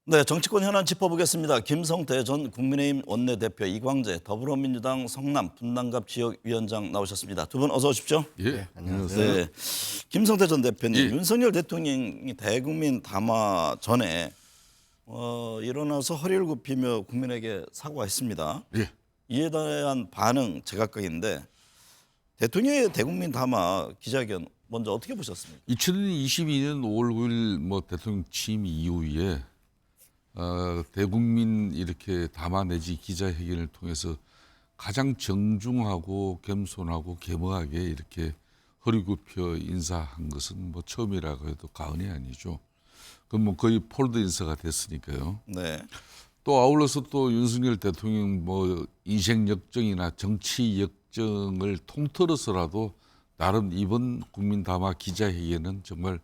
네, 정치권 현안 짚어보겠습니다. 김성태 전 국민의힘 원내대표, 이광재 더불어민주당 성남 분당갑 지역위원장 나오셨습니다. 두 분 어서 오십시오. 예, 안녕하세요. 네, 김성태 전 대표님, 예. 윤석열 대통령이 대국민 담화 전에 일어나서 허리를 굽히며 국민에게 사과했습니다. 예. 이에 대한 반응 제각각인데 대통령의 대국민 담화 기자회견 먼저 어떻게 보셨습니까? 2022년 5월 9일 대통령 취임 이후에 대국민 이렇게 담화 내지 기자회견을 통해서 가장 정중하고 겸손하고 겸허하게 이렇게 허리 굽혀 인사한 것은 처음이라고 해도 과언이 아니죠. 그럼 거의 폴드 인사가 됐으니까요. 네, 또 아울러서 또 윤석열 대통령 인생 역정이나 정치 역정을 통틀어서라도 나름 이번 국민 담화 기자회견은 정말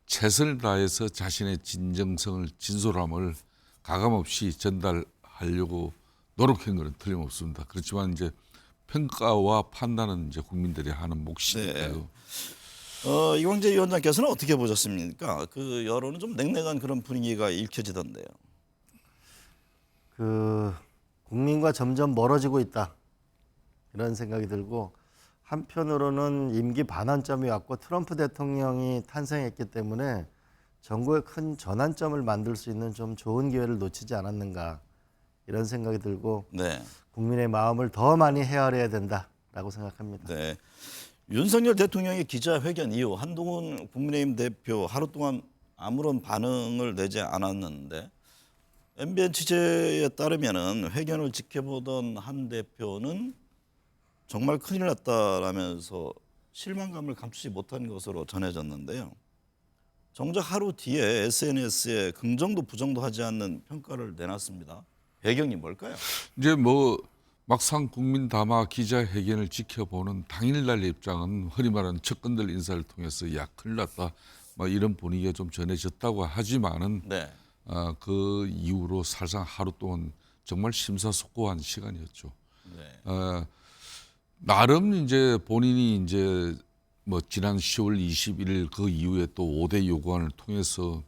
최선을 다해서 자신의 진정성을 진솔함을 가감없이 전달하려고 노력한 것은 틀림없습니다. 그렇지만 이제 평가와 판단은 이제 국민들이 하는 몫이니까요. 이광재 위원장께서는 어떻게 보셨습니까? 그 여론은 좀 냉랭한 그런 분위기가 읽혀지던데요. 국민과 점점 멀어지고 있다 이런 생각이 들고, 한편으로는 임기 반환점이 왔고 트럼프 대통령이 탄생했기 때문에 정부의 큰 전환점을 만들 수 있는 좀 좋은 기회를 놓치지 않았는가 이런 생각이 들고, 네, 국민의 마음을 더 많이 헤아려야 된다라고 생각합니다. 네. 윤석열 대통령의 기자회견 이후 한동훈 국민의힘 대표 하루 동안 아무런 반응을 내지 않았는데 MBN 취재에 따르면은 회견을 지켜보던 한 대표는 정말 큰일 났다라면서 실망감을 감추지 못한 것으로 전해졌는데요. 정작 하루 뒤에 SNS에 긍정도 부정도 하지 않는 평가를 내놨습니다. 배경이 뭘까요? 이제 막상 국민 담화 기자회견을 지켜보는 당일날 입장은 흔히 말하는 척근들 인사를 통해서 야 큰일 났다 이런 분위기가 좀 전해졌다고 하지만은 네, 그 이후로 사실상 하루 동안 정말 심사숙고한 시간이었죠. 네, 나름 이제 본인이 이제 지난 10월 21일 그 이후에 또 5대 요구안을 통해서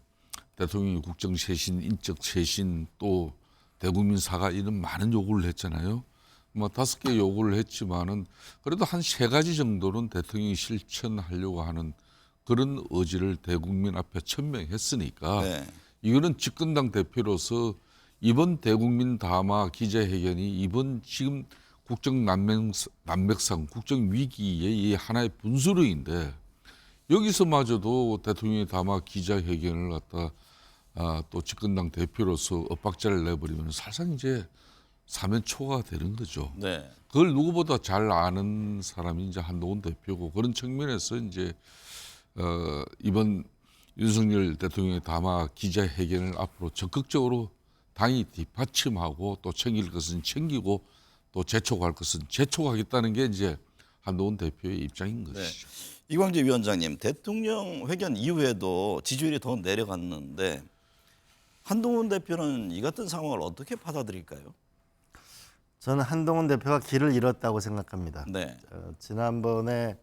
대통령이 국정쇄신, 인적쇄신 또 대국민 사과 이런 많은 요구를 했잖아요. 5개 요구를 했지만은 그래도 한 3가지 정도는 대통령이 실천하려고 하는 그런 의지를 대국민 앞에 천명했으니까 네, 이거는 집권당 대표로서 이번 대국민 담화 기자회견이 이번 지금 국정 난맥상 국정 위기의 이 하나의 분수령인데 여기서마저도 대통령의 담화 기자회견을 갖다 또 집권당 대표로서 엇박자를 내버리면 사실상 이제 사면초가 되는 거죠. 네. 그걸 누구보다 잘 아는 사람이 이제 한동훈 대표고 그런 측면에서 이제 이번 윤석열 대통령의 담화 기자회견을 앞으로 적극적으로 당이 뒷받침하고 또 챙길 것은 챙기고 또 재촉할 것은 재촉하겠다는 게 이제 한동훈 대표의 입장인 네. 것이죠. 이광재 위원장님, 대통령 회견 이후에도 지지율이 더 내려갔는데 한동훈 대표는 이 같은 상황을 어떻게 받아들일까요? 저는 한동훈 대표가 길을 잃었다고 생각합니다. 네, 지난번에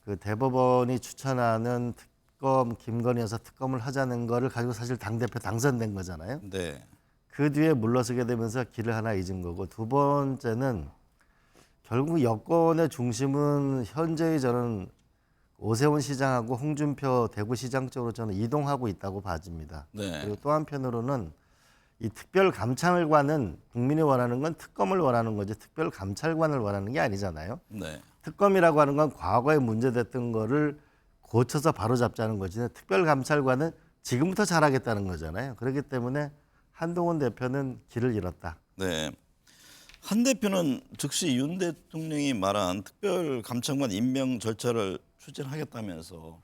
그 대법원이 추천하는 특검 김건희 여사 특검을 하자는 거를 가지고 사실 당대표 당선된 거잖아요. 네, 그 뒤에 물러서게 되면서 길을 하나 잊은 거고, 두 번째는 결국 여권의 중심은 현재의 저는 오세훈 시장하고 홍준표 대구시장 쪽으로 저는 이동하고 있다고 봐집니다. 네. 그리고 또 한편으로는 이 특별감찰관은 국민이 원하는 건 특검을 원하는 거지 특별감찰관을 원하는 게 아니잖아요. 네, 특검이라고 하는 건 과거에 문제됐던 거를 고쳐서 바로잡자는 거지, 특별감찰관은 지금부터 잘하겠다는 거잖아요. 그렇기 때문에 한동훈 대표는 길을 잃었다. 네. 한 대표는 즉시 윤 대통령이 말한 특별감찰관 임명 절차를 추진하겠다면서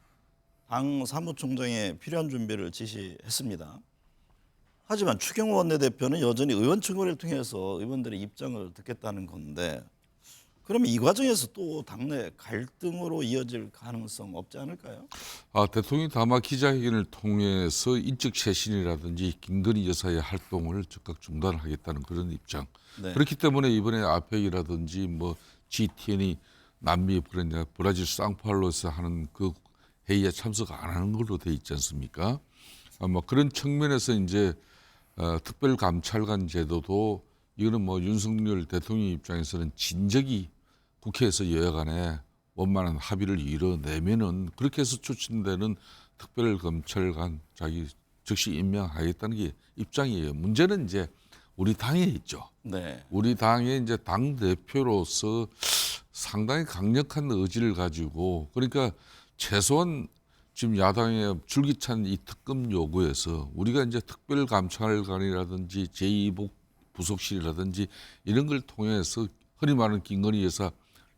당 사무총장에 필요한 준비를 지시했습니다. 하지만 추경호 원내대표는 여전히 의원총회를 통해서 의원들의 입장을 듣겠다는 건데 그러면 이 과정에서 또 당내 갈등으로 이어질 가능성 없지 않을까요? 대통령이 담화 기자회견을 통해서 인적 쇄신이라든지 김건희 여사의 활동을 즉각 중단하겠다는 그런 입장. 네. 그렇기 때문에 이번에 아펙이라든지 GTN이 남미 브라질 상파울로에서 하는 그 회의에 참석 안 하는 걸로 돼 있지 않습니까? 그런 측면에서 이제 특별감찰관 제도도 이거는 뭐 윤석열 대통령 입장에서는 진작이 국회에서 여야간에 원만한 합의를 이뤄내면은 그렇게 해서 추천되는 특별검찰관 자기 즉시 임명하겠다는 게 입장이에요. 문제는 이제 우리 당에 있죠. 네. 우리 당의 이제 당 대표로서 상당히 강력한 의지를 가지고 그러니까 최소한 지금 야당의 줄기찬 이 특검 요구에서 우리가 이제 특별감찰관이라든지 제2부 부속실이라든지 이런 걸 통해서 흔히 말하는 김건희 여사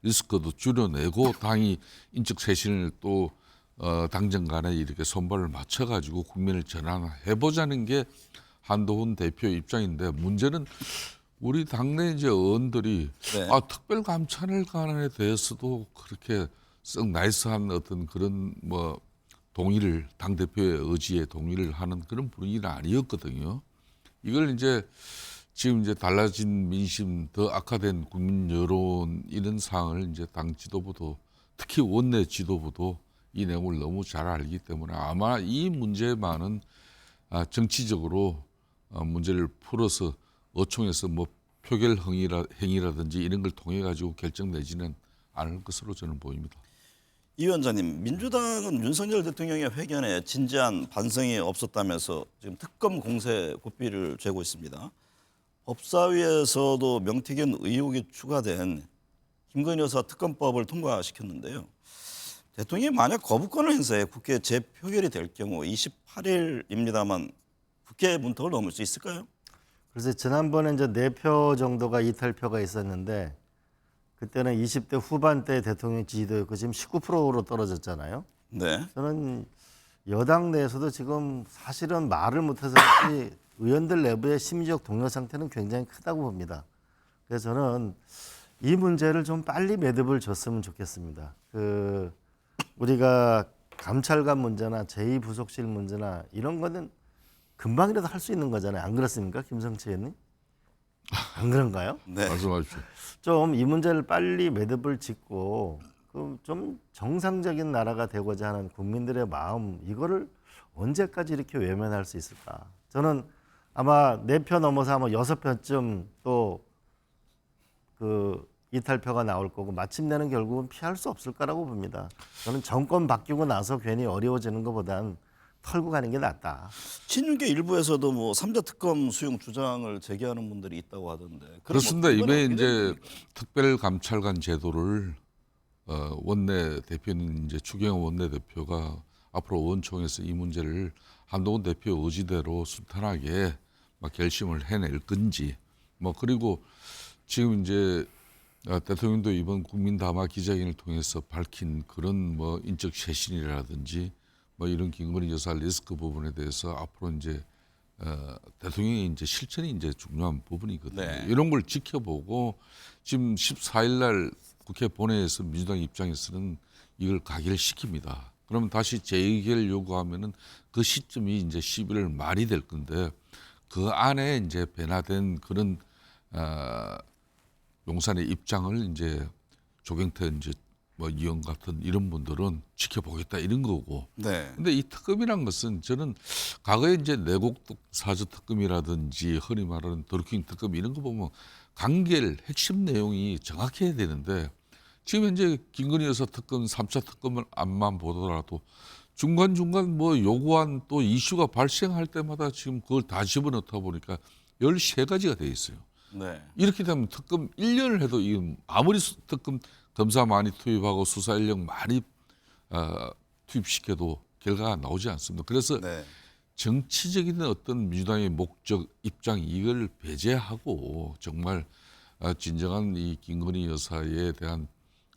리스크도 줄여내고 당이 인적 쇄신을 또 당정 간에 이렇게 손발을 맞춰가지고 국민을 전환해보자는 게 한동훈 대표 입장인데 문제는 우리 당내 이제 의원들이 네. 특별감찰관에 대해서도 그렇게 썩 나이스한 어떤 그런 뭐 동의를 당 대표의 의지에 동의를 하는 그런 분위기는 아니었거든요. 이걸 이제 지금 이제 달라진 민심, 더 악화된 국민 여론 이런 상황을 이제 당 지도부도 특히 원내 지도부도 이 내용을 너무 잘 알기 때문에 아마 이 문제만은 정치적으로 문제를 풀어서 어총에서 뭐 표결 행위라든지 이런 걸 통해 가지고 결정내지는 않을 것으로 저는 보입니다. 이 위원장님, 민주당은 윤석열 대통령의 회견에 진지한 반성이 없었다면서 지금 특검 공세 고삐를 쬐고 있습니다. 법사위에서도 명태균 의혹이 추가된 김건희 여사 특검법을 통과시켰는데요. 대통령이 만약 거부권을 행사해 국회 재표결이 될 경우 28일입니다만 국회 문턱을 넘을 수 있을까요? 그래서 지난번에 이제 4표 정도가 이탈표가 있었는데 그때는 20대 후반대 대통령 지지도였고 지금 19%로 떨어졌잖아요. 네. 저는 여당 내에서도 지금 사실은 말을 못해서 그렇지 의원들 내부의 심리적 동요 상태는 굉장히 크다고 봅니다. 그래서 저는 이 문제를 좀 빨리 매듭을 줬으면 좋겠습니다. 우리가 감찰관 문제나 제2부속실 문제나 이런 거는 금방이라도 할 수 있는 거잖아요. 안 그렇습니까, 김성치 의원님? 안 그런가요? 네. 말씀하십시오. 좀 이 문제를 빨리 매듭을 짓고 좀 정상적인 나라가 되고자 하는 국민들의 마음 이거를 언제까지 이렇게 외면할 수 있을까? 저는 아마 4표 넘어서 아마 6표쯤 또 이탈표가 나올 거고 마침내는 결국은 피할 수 없을 거라고 봅니다. 저는 정권 바뀌고 나서 괜히 어려워지는 것보단 털고 가는 게 낫다. 친윤계 일부에서도 뭐 3자 특검 수용 주장을 제기하는 분들이 있다고 하던데. 그렇습니다. 그럼 이번에 어떻게 이제 됩니까? 특별감찰관 제도를 원내 대표는 이제 추경호 원내 대표가 앞으로 의원총회에서 이 문제를 한동훈 대표 의지대로 순탄하게 막 결심을 해낼 건지 뭐 그리고 지금 이제 대통령도 이번 국민담화 기자회견을 통해서 밝힌 그런 뭐 인적 쇄신이라든지 뭐 이런 김건희 여사 리스크 부분에 대해서 앞으로 이제 대통령의 이제 실천이 이제 중요한 부분이거든요. 네. 이런 걸 지켜보고 지금 14일 날 국회 본회의에서 민주당 입장에서는 이걸 가결시킵니다. 그러면 다시 재의결 요구하면은 그 시점이 이제 11월 말이 될 건데 그 안에 이제 변화된 그런 용산의 입장을 이제 조경태 이제 뭐 이영 같은 이런 분들은 지켜보겠다 이런 거고. 네. 근데 이 특검이란 것은 저는 과거에 이제 내곡 사주 특검이라든지 흔히 말하는 드루킹 특검 이런 거 보면 관계를 핵심 내용이 정확해야 되는데 지금 현재 김건희 여사 특검 3차 특검을 안만 보더라도 중간중간 뭐 요구한 또 이슈가 발생할 때마다 지금 그걸 다 집어넣다 보니까 13가지가 돼 있어요. 네. 이렇게 되면 특검 1년을 해도 아무리 특검 검사 많이 투입하고 수사 인력 많이 투입시켜도 결과가 나오지 않습니다. 그래서 네. 정치적인 어떤 민주당의 목적 입장 이걸 배제하고 정말 진정한 이 김건희 여사에 대한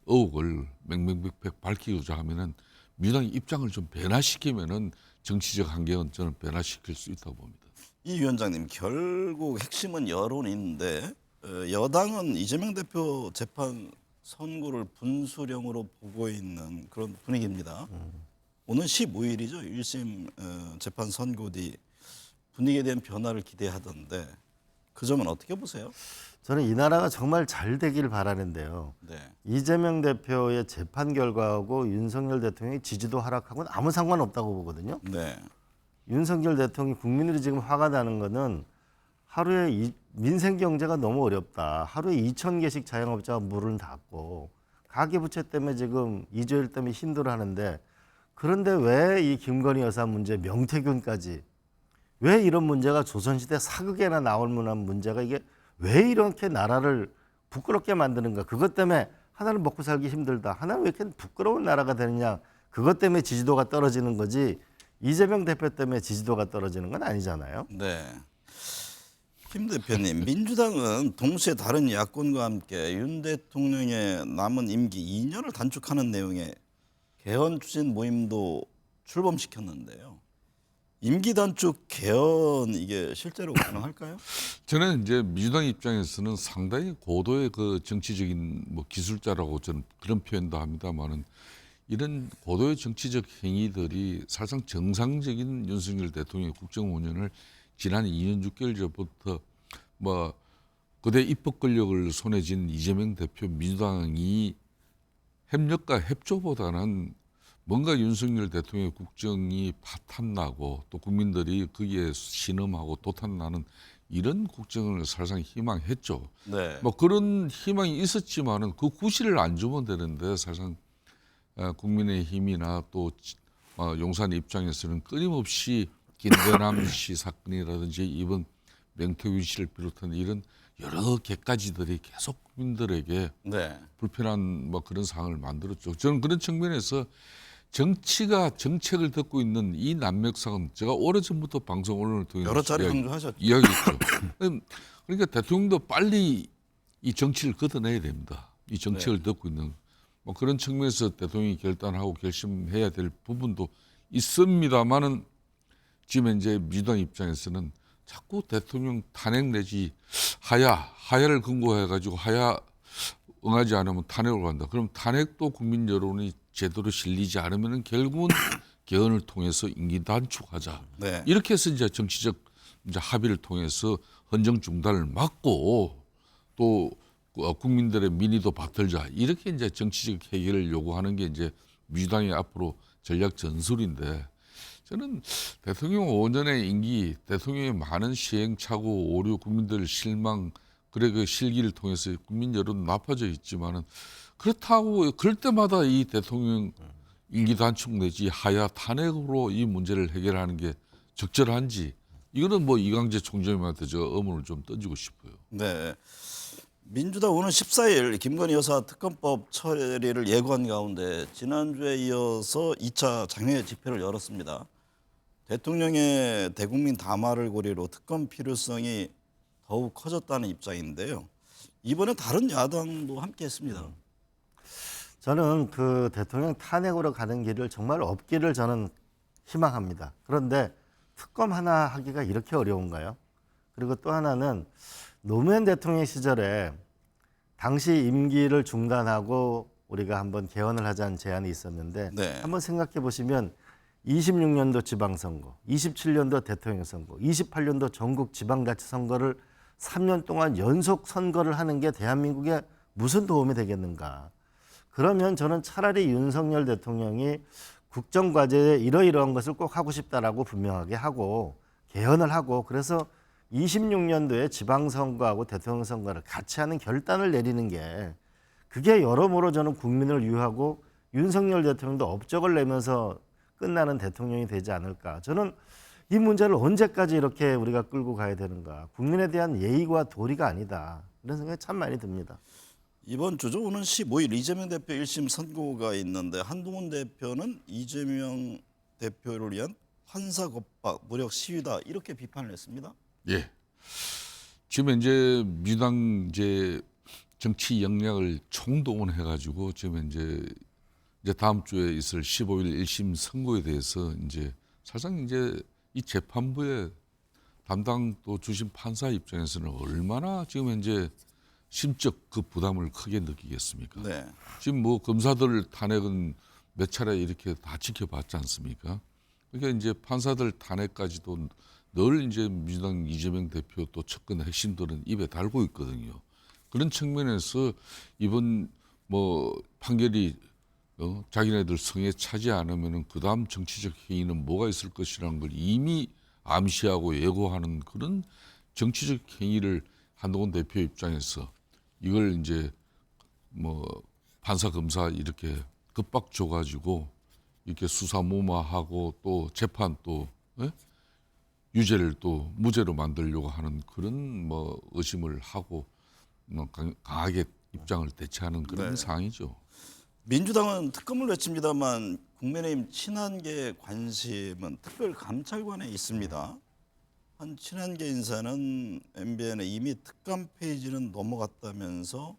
의혹을 맹맹백백 밝히고자 하면은 민주당의 입장을 좀 변화시키면은 정치적 환경은 저는 변화시킬 수 있다고 봅니다. 이 위원장님, 결국 핵심은 여론인데 여당은 이재명 대표 재판 선고를 분수령으로 보고 있는 그런 분위기입니다. 오는 15일이죠. 1심 재판 선고 뒤 분위기에 대한 변화를 기대하던데 그 점은 어떻게 보세요? 저는 이 나라가 정말 잘 되길 바라는데요. 네. 이재명 대표의 재판 결과하고 윤석열 대통령의 지지도 하락하고는 아무 상관없다고 보거든요. 네. 윤석열 대통령이 국민들이 지금 화가 나는 거는 하루에 민생 경제가 너무 어렵다. 하루에 2,000개씩 자영업자가 문을 닫고 가계부채 때문에 지금 이조일 때문에 힘들어하는데 그런데 왜 이 김건희 여사 문제, 명태균까지 왜 이런 문제가 조선시대 사극에나 나올 만한 문제가 이게 왜 이렇게 나라를 부끄럽게 만드는가? 그것 때문에 하나는 먹고 살기 힘들다. 하나는 왜 이렇게 부끄러운 나라가 되느냐? 그것 때문에 지지도가 떨어지는 거지 이재명 대표 때문에 지지도가 떨어지는 건 아니잖아요. 네. 김 대표님, 민주당은 동시에 다른 야권과 함께 윤 대통령의 남은 임기 2년을 단축하는 내용의 개헌 추진 모임도 출범시켰는데요. 임기 단축 개헌 이게 실제로 가능할까요? 저는 이제 민주당 입장에서는 상당히 고도의 그 정치적인 뭐 기술자라고 저는 그런 표현도 합니다만은 이런 고도의 정치적 행위들이 사실상 정상적인 윤석열 대통령의 국정 운영을 지난 2년 6개월 전부터 뭐 그대 입법 권력을 손에 쥔 이재명 대표 민주당이 협력과 협조보다는 뭔가 윤석열 대통령의 국정이 파탄나고 또 국민들이 거기에 신음하고 도탄나는 이런 국정을 사실상 희망했죠. 네. 뭐 그런 희망이 있었지만은 그 구실을 안 주면 되는데 사실상 국민의힘이나 또 용산 입장에서는 끊임없이 김대남 씨 사건이라든지 이번 명태균 씨를 비롯한 이런 여러 개까지들이 계속 국민들에게 네. 불편한 뭐 그런 상황을 만들었죠. 저는 그런 측면에서 정치가 정책을 듣고 있는 이 난맥상은 제가 오래전부터 방송 언론을 통해서 여러 차례 강조하셨죠. 이야기했죠. 그러니까 대통령도 빨리 이 정치를 걷어내야 됩니다. 이 정책을 듣고 있는 뭐 그런 측면에서 대통령이 결단하고 결심해야 될 부분도 있습니다만은 지금 현재 민주당 입장에서는 자꾸 대통령 탄핵 내지 하야를 근거해 가지고 하야 응하지 않으면 탄핵을 간다. 그럼 탄핵도 국민 여론이 제대로 실리지 않으면 결국은 개헌을 통해서 임기 단축하자. 네. 이렇게 해서 이제 정치적 이제 합의를 통해서 헌정 중단을 막고 또 국민들의 민의도 받들자. 이렇게 이제 정치적 해결을 요구하는 게 이제 민주당의 앞으로 전략 전술인데 저는 대통령 5년의 임기, 대통령의 많은 시행착오, 오류, 국민들 실망, 그래 그 실기를 통해서 국민 여론 나빠져 있지만은 그렇다고 그럴 때마다 이 대통령 임기 단축 내지 하야 탄핵으로 이 문제를 해결하는 게 적절한지 이거는 뭐 이광재 총재님한테 저 의문을 좀 던지고 싶어요. 네. 민주당 오는 14일 김건희 여사 특검법 처리를 예고한 가운데 지난주에 이어서 2차 장외 집회를 열었습니다. 대통령의 대국민 담화를 고리로 특검 필요성이 더욱 커졌다는 입장인데요. 이번에 다른 야당도 함께했습니다. 저는 그 대통령 탄핵으로 가는 길을 정말 없기를 저는 희망합니다. 그런데 특검 하나 하기가 이렇게 어려운가요? 그리고 또 하나는 노무현 대통령 시절에 당시 임기를 중단하고 우리가 한번 개헌을 하자는 제안이 있었는데 네. 한번 생각해 보시면 26년도 지방선거, 27년도 대통령 선거, 28년도 전국 지방자치선거를 3년 동안 연속 선거를 하는 게 대한민국에 무슨 도움이 되겠는가. 그러면 저는 차라리 윤석열 대통령이 국정과제에 이러이러한 것을 꼭 하고 싶다라고 분명하게 하고 개헌을 하고 그래서 26년도에 지방선거하고 대통령 선거를 같이 하는 결단을 내리는 게 그게 여러모로 저는 국민을 유하고 윤석열 대통령도 업적을 내면서 끝나는 대통령이 되지 않을까. 저는 이 문제를 언제까지 이렇게 우리가 끌고 가야 되는가. 국민에 대한 예의와 도리가 아니다. 이런 생각이 참 많이 듭니다. 이번 주죠. 오는 15일 이재명 대표 1심 선고가 있는데 한동훈 대표는 이재명 대표를 위한 판사 겁박, 무력 시위다 이렇게 비판을 했습니다. 예. 지금 이제 민주당 이제 정치 역량을 총동원해 가지고 지금 이제 다음 주에 있을 15일 1심 선고에 대해서 이제 사실상 이제 이 재판부의 담당 또 주심 판사 입장에서는 얼마나 지금 현재 심적 그 부담을 크게 느끼겠습니까? 네. 지금 뭐 검사들 탄핵은 몇 차례 이렇게 다 지켜봤지 않습니까? 그러니까 이제 판사들 탄핵까지도 늘 이제 민주당 이재명 대표 또 측근 핵심들은 입에 달고 있거든요. 그런 측면에서 이번 뭐 판결이 자기네들 성에 차지 않으면은 그다음 정치적 행위는 뭐가 있을 것이라는 걸 이미 암시하고 예고하는 그런 정치적 행위를 한동훈 대표 입장에서 이걸 이제 뭐 판사 검사 이렇게 급박 줘가지고 이렇게 수사 무마하고 또 재판 또 예? 유죄를 또 무죄로 만들려고 하는 그런 뭐 의심을 하고 뭐 강하게 입장을 대체하는 그런 네. 상황이죠. 민주당은 특검을 외칩니다만 국민의힘 친한계 관심은 특별감찰관에 있습니다. 한 친한계 인사는 MBN에 이미 특감 페이지는 넘어갔다면서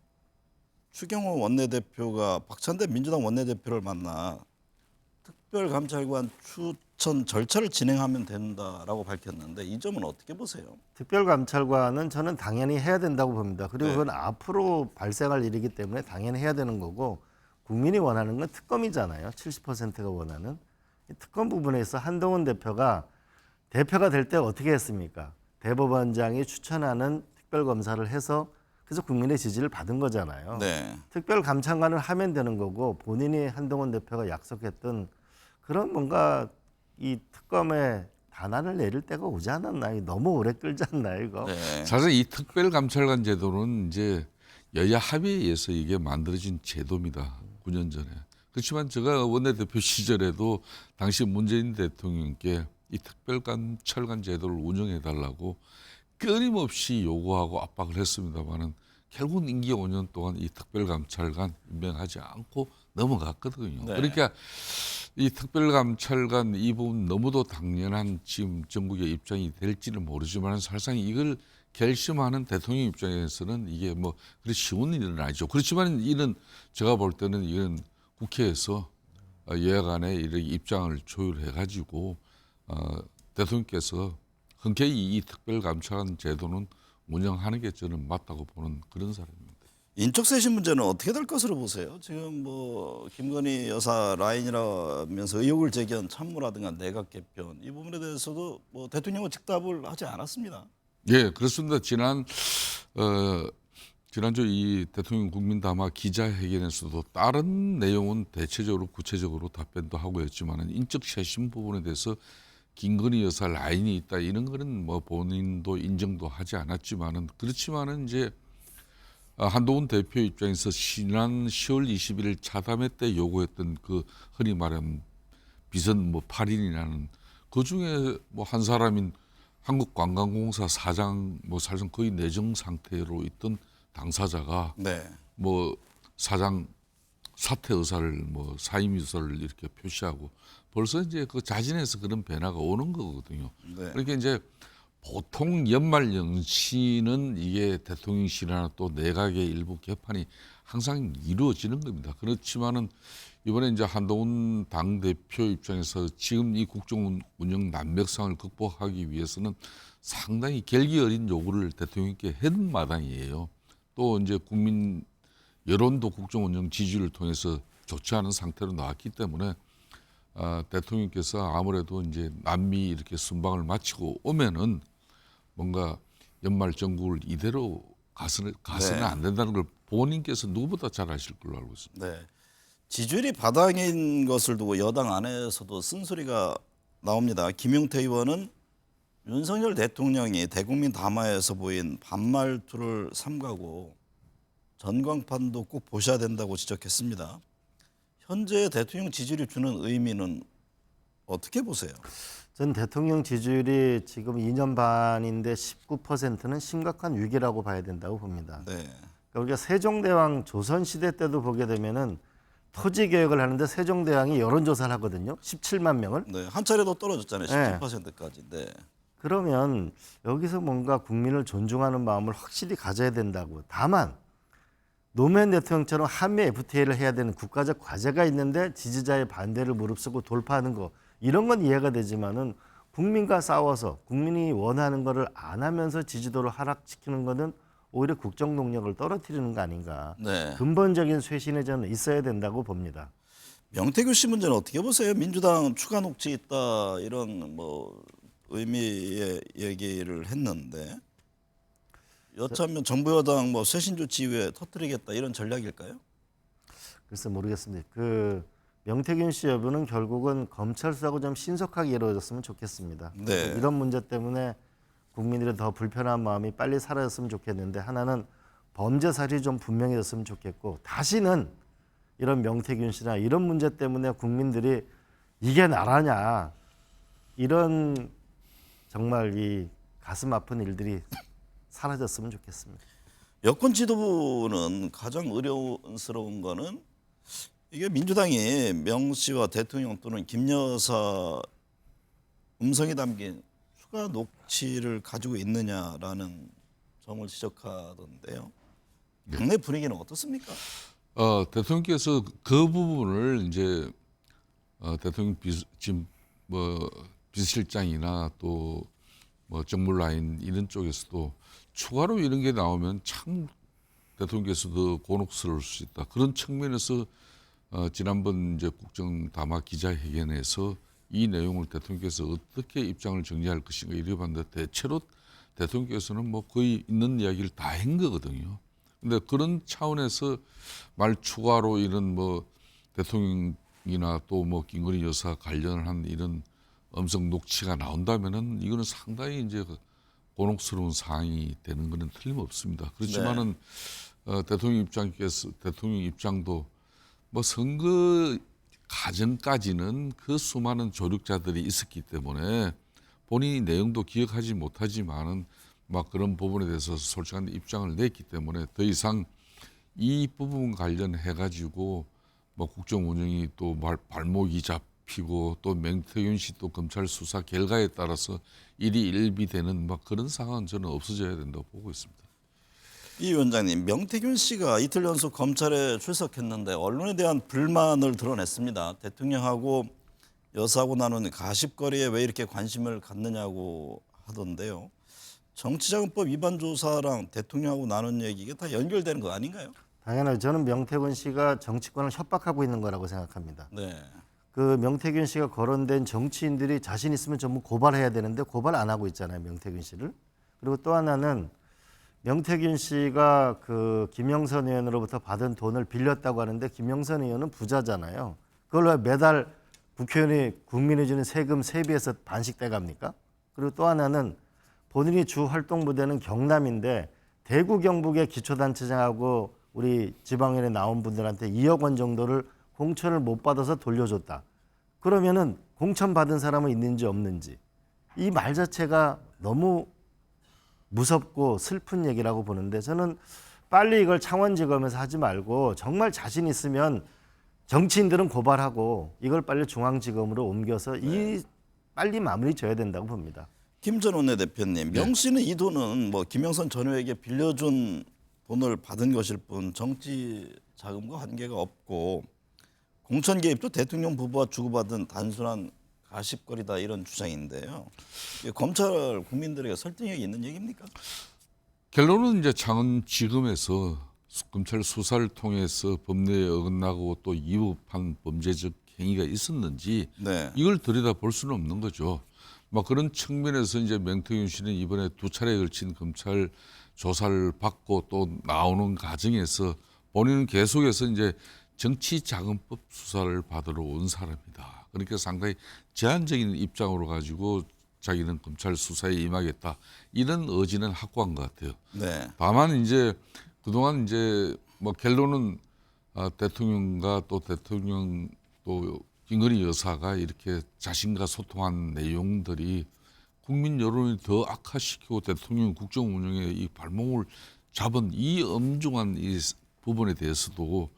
추경호 원내대표가 박찬대 민주당 원내대표를 만나 특별감찰관 추천 절차를 진행하면 된다라고 밝혔는데 이 점은 어떻게 보세요? 특별감찰관은 저는 당연히 해야 된다고 봅니다. 그리고 네. 그건 앞으로 발생할 일이기 때문에 당연히 해야 되는 거고 국민이 원하는 건 특검이잖아요. 70%가 원하는. 이 특검 부분에서 한동훈 대표가 될 때 어떻게 했습니까? 대법원장이 추천하는 특별검사를 해서 그래서 국민의 지지를 받은 거잖아요. 네. 특별감찰관을 하면 되는 거고 본인이 한동훈 대표가 약속했던 그런 뭔가 이 특검에 단안을 내릴 때가 오지 않았나요? 너무 오래 끌지 않나요, 이거? 네. 사실 이 특별감찰관 제도는 이제 여야 합의에 의해서 이게 만들어진 제도입니다. 9년 전에. 그렇지만 제가 원내대표 시절에도 당시 문재인 대통령께 이 특별감찰관 제도를 운영해달라고 끊임없이 요구하고 압박을 했습니다마는 결국은 임기 5년 동안 이 특별감찰관 임명하지 않고 넘어갔거든요. 네. 그러니까 이 특별감찰관 이 부분 너무도 당연한 지금 전국의 입장이 될지는 모르지만 사실상 이걸 결심하는 대통령 입장에서는 이게 뭐 그리 쉬운 일은 아니죠. 그렇지만 이는 제가 볼 때는 이건 국회에서 여야 간에 이렇게 입장을 조율해가지고 대통령께서 흔쾌히 이 특별감찰관 제도는 운영하는 게 저는 맞다고 보는 그런 사람입니다. 인적쇄신 문제는 어떻게 될 것으로 보세요? 지금 뭐 김건희 여사 라인이라면서 의혹을 제기한 참모라든가 내각 개편 이 부분에 대해서도 뭐 대통령은 즉답을 하지 않았습니다. 예, 그렇습니다. 지난주 이 대통령 국민담화 기자회견에서도 다른 내용은 대체적으로 구체적으로 답변도 하고 했지만은 인적쇄신 부분에 대해서 김건희 여사 라인이 있다 이런 거는 뭐 본인도 인정도 하지 않았지만은 그렇지만은 이제 한동훈 대표 입장에서 지난 10월 21일 차담회 때 요구했던 그 흔히 말하는 비선 뭐 8인이라는 그 중에 뭐 한 사람인 한국관광공사 사장 뭐 사실상 거의 내정 상태로 있던 당사자가 네. 뭐 사장 사퇴 의사를 뭐 사임 의사를 이렇게 표시하고 벌써 이제 그 자진해서 그런 변화가 오는 거거든요. 네. 그러니까 이제 보통 연말 연시는 이게 대통령실이나 또 내각의 일부 개판이 항상 이루어지는 겁니다. 그렇지만은 이번에 이제 한동훈 당대표 입장에서 지금 이 국정 운영 난맥상을 극복하기 위해서는 상당히 결기 어린 요구를 대통령께 했는 마당이에요. 또 이제 국민 여론도 국정 운영 지지를 통해서 좋지 않은 상태로 나왔기 때문에 대통령께서 아무래도 이제 남미 이렇게 순방을 마치고 오면은 뭔가 연말 정국을 이대로 가서는 네. 안 된다는 걸 본인께서 누구보다 잘 아실 걸로 알고 있습니다. 네. 지지율이 바닥인 것을 두고 여당 안에서도 쓴소리가 나옵니다. 김용태 의원은 윤석열 대통령이 대국민 담화에서 보인 반말투를 삼가고 전광판도 꼭 보셔야 된다고 지적했습니다. 현재 대통령 지지율이 주는 의미는 어떻게 보세요? 전 대통령 지지율이 지금 2년 반인데 19%는 심각한 위기라고 봐야 된다고 봅니다. 네. 그러니까 우리가 세종대왕 조선시대 때도 보게 되면은 토지 개혁을 하는데 세종대왕이 여론조사를 하거든요. 17만 명을. 네. 한 차례도 떨어졌잖아요. 네. 17%까지. 네. 그러면 여기서 뭔가 국민을 존중하는 마음을 확실히 가져야 된다고. 다만 노무현 대통령처럼 한미 FTA를 해야 되는 국가적 과제가 있는데 지지자의 반대를 무릅쓰고 돌파하는 거 이런 건 이해가 되지만은 국민과 싸워서 국민이 원하는 거를 안 하면서 지지도를 하락시키는 거는 오히려 국정 동력을 떨어뜨리는 거 아닌가. 네. 근본적인 쇄신이 저는 있어야 된다고 봅니다. 명태균 씨 문제는 어떻게 보세요? 민주당 추가 녹취 있다 이런 뭐 의미의 얘기를 했는데 여차하면 정부 여당 뭐 쇄신 조치 이후에 터뜨리겠다 이런 전략일까요? 글쎄 모르겠습니다. 그 명태균 씨 여부는 결국은 검찰 수사가 좀 신속하게 이루어졌으면 좋겠습니다. 네. 이런 문제 때문에 국민들의 더 불편한 마음이 빨리 사라졌으면 좋겠는데 하나는 범죄 사실이 좀 분명해졌으면 좋겠고 다시는 이런 명태균 씨나 이런 문제 때문에 국민들이 이게 나라냐 이런 정말 이 가슴 아픈 일들이 사라졌으면 좋겠습니다. 여권 지도부는 가장 어려운스러운 거는 이게 민주당이 명 씨와 대통령 또는 김 여사 음성이 담긴 추가 녹취를 가지고 있느냐라는 점을 지적하던데요. 당내 분위기는 어떻습니까? 대통령께서 그 부분을 이제 대통령 지금 비서실장이나 또 뭐 정물라인 이런 쪽에서도 추가로 이런 게 나오면 참 대통령께서도 곤혹스러울 수 있다. 그런 측면에서 지난번 이제 국정 담화 기자회견에서 이 내용을 대통령께서 어떻게 입장을 정리할 것인가 이래 봤는데 대체로 대통령께서는 뭐 거의 있는 이야기를 다 한 거거든요. 근데 그런 차원에서 말 추가로 이런 뭐 대통령이나 또 뭐 김건희 여사 관련한 이런 음성 녹취가 나온다면은 이거는 상당히 이제 곤혹스러운 사항이 되는 것은 틀림없습니다. 그렇지만은 대통령 입장도 뭐 선거 가정까지는 그 수많은 조력자들이 있었기 때문에 본인이 내용도 기억하지 못하지만은 막 그런 부분에 대해서 솔직한 입장을 냈기 때문에 더 이상 이 부분 관련해 가지고 뭐 국정 운영이 또 발목이 잡히고 또 명태균 씨 또 검찰 수사 결과에 따라서 일이 일비되는 막 그런 상황은 저는 없어져야 된다고 보고 있습니다. 이 위원장님, 명태균 씨가 이틀 연속 검찰에 출석했는데 언론에 대한 불만을 드러냈습니다. 대통령하고 여사하고 나눈 가십거리에 왜 이렇게 관심을 갖느냐고 하던데요. 정치자금법 위반 조사랑 대통령하고 나눈 얘기 이게 다 연결되는 거 아닌가요? 당연하죠. 저는 명태균 씨가 정치권을 협박하고 있는 거라고 생각합니다. 네. 그 명태균 씨가 거론된 정치인들이 자신 있으면 전부 고발해야 되는데 고발 안 하고 있잖아요, 명태균 씨를. 그리고 또 하나는 명태균 씨가 그 김영선 의원으로부터 받은 돈을 빌렸다고 하는데 김영선 의원은 부자잖아요. 그걸 왜 매달 국회의원이 국민이 주는 세금 세비에서 반씩 떼갑니까? 그리고 또 하나는 본인이 주 활동 부대는 경남인데 대구 경북의 기초단체장하고 우리 지방의원에 나온 분들한테 2억 원 정도를 공천을 못 받아서 돌려줬다. 그러면은 공천 받은 사람은 있는지 없는지 이 말 자체가 너무 무섭고 슬픈 얘기라고 보는데 저는 빨리 이걸 창원지검에서 하지 말고 정말 자신 있으면 정치인들은 고발하고 이걸 빨리 중앙지검으로 옮겨서 이 빨리 마무리 져야 된다고 봅니다. 김 전 원내대표님, 명 씨는 이 돈은 뭐 김영선 전 의원에게 빌려준 돈을 받은 것일 뿐 정치 자금과 관계가 없고 공천 개입도 대통령 부부와 주고받은 단순한 가십거리다 이런 주장인데요. 이게 검찰 국민들에게 설득력이 있는 얘기입니까? 결론은 이제 창원지검에서 검찰 수사를 통해서 법례에 어긋나고 또 위법한 범죄적 행위가 있었는지 네. 이걸 들여다볼 수는 없는 거죠. 막 그런 측면에서 이제 명태균 씨는 이번에 2차례에 걸친 검찰 조사를 받고 또 나오는 과정에서 본인은 계속해서 이제 정치자금법 수사를 받으러 온 사람이다. 그러니까 상당히 제한적인 입장으로 가지고 자기는 검찰 수사에 임하겠다 이런 의지는 확고한 것 같아요. 네. 다만 이제 그동안 이제 뭐 결론은 대통령과 또 대통령 또 김건희 여사가 이렇게 자신과 소통한 내용들이 국민 여론을 더 악화시키고 대통령 국정 운영에 이 발목을 잡은 이 엄중한 이 부분에 대해서도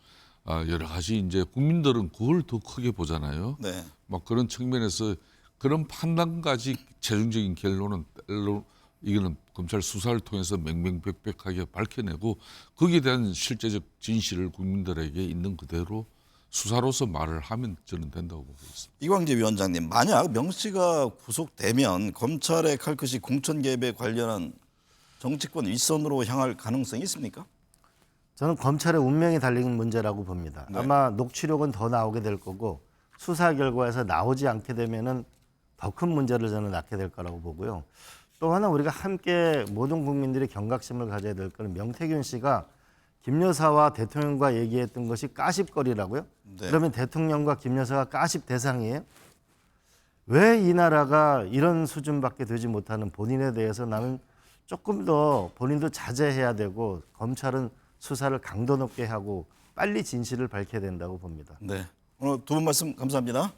여러 가지 이제 국민들은 그걸 더 크게 보잖아요. 네. 막 그런 측면에서 그런 판단까지 최종적인 결론은 이거는 검찰 수사를 통해서 명명백백하게 밝혀내고 거기에 대한 실제적 진실을 국민들에게 있는 그대로 수사로서 말을 하면 저는 된다고 보고 있습니다. 이광재 위원장님, 만약 명 씨가 구속되면 검찰의 칼끝이 공천 개입에 관련한 정치권 윗선으로 향할 가능성이 있습니까? 저는 검찰의 운명이 달린 문제라고 봅니다. 네. 아마 녹취록은 더 나오게 될 거고 수사 결과에서 나오지 않게 되면은 더 큰 문제를 저는 낳게 될 거라고 보고요. 또 하나 우리가 함께 모든 국민들이 경각심을 가져야 될 거는 명태균 씨가 김 여사와 대통령과 얘기했던 것이 가십거리라고요? 네. 그러면 대통령과 김 여사가 가십 대상이에요? 왜 이 나라가 이런 수준밖에 되지 못하는 본인에 대해서 나는 조금 더 본인도 자제해야 되고 검찰은 수사를 강도 높게 하고 빨리 진실을 밝혀야 된다고 봅니다. 네. 오늘 두 분 말씀 감사합니다.